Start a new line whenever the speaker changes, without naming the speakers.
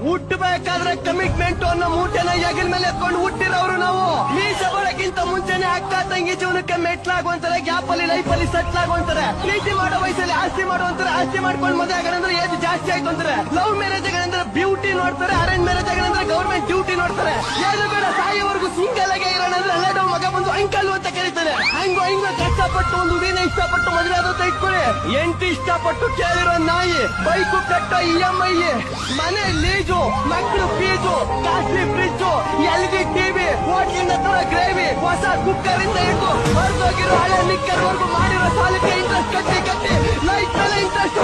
ಹುಟ್ಟಬೇಕಾದ್ರೆ commitment ಅನ್ನೋ ಮೂಟೆನ ಹೆಗಲ ಮೇಲೆ ಎತ್ಕೊಂಡು ಹುಟ್ಟಿರೋರು ನಾವು. ಮೀಸೆ ಬರೋಕ್ಕಿಂತ ಮುಂಚೆನೆ ಅಕ್ಕ ತಂಗಿ ಜೀವನಕ್ಕೆ ಮೆಟ್ಲಾಗುವಂತಾರೆ, ಗ್ಯಾಪ್ ಅಲ್ಲಿ ಲೈಫ್ ಅಲ್ಲಿ ಸೆಟ್ಲ್ ಆಗುವಂತಾರೆ. ಪ್ರೀತಿ ಮಾಡೋ ವಯಸ್ಸಲ್ಲಿ ಆಸ್ತಿ ಮಾಡುವಂತಾರೆ, ಆಸ್ತಿ ಮಾಡ್ಕೊಂಡು ಮದುವೆ ಆಗಂದ್ರೆ ಏಜ್ ಜಾಸ್ತಿ ಆಯ್ತು ಅಂತಾರೆ. ಲವ್ ಮ್ಯಾರೇಜ್ ಆಗಂದ್ರೆ ಬ್ಯೂಟಿ ನೋಡ್ತಾರೆ, ಅರೇಂಜ್ ಮ್ಯಾರೇಜ್ ಆಗಂದ್ರೆ ಗವರ್ಮೆಂಟ್ ಡ್ಯೂಟಿ ನೋಡ್ತಾರೆ. ಏನು ಬೇಡ ಸಾಯೋವರೆಗೂ ಸಿಂಗಲ್ ಆಗಿ ಇರೋಣ ಅಂದ್ರೆ ಅಲ್ಲೇ ಮಗ ಬಂದು ಅಂಕಲ್ ಅಂತ ಕರೀತಾರೆ. ಹಂಗೋ ಕಷ್ಟಪಟ್ಟು ಒಂದು ಹುಡುಗಿನ ಇಷ್ಟಪಟ್ಟು ಮದುವೆ ಆದಂತ ಇಟ್ಕೊಳ್ಳಿ. ಎಂಟಿ ಇಷ್ಟಪಟ್ಟು ಕೇಳಿರೋ ನಾಯಿ, ಬೈಕು ಕಟ್ಟೋ EMI, ಮನೆ ಲೀಜು, ಮಕ್ಕಳು fees, costly fridge, LG TV, ಹೋಟ್ಲಿನ ತರ ಗ್ರೇವಿ, ಹೊಸ ಕುಕ್ಕರ್ ಇಂದ ಹಿಡಿದು ಹೊರದೋಗಿರೋ ಹಳೆ ನಿಕ್ಕರ್ ವರ್ಗು ಮಾಡಿರೋ ಸಾಲಕ್ಕೆ ಇಂಟ್ರೆಸ್ಟ್ ಕಟ್ಟಿ ಲೈಫ್ ಮೇಲೆ ಇಂಟ್ರೆಸ್ಟ್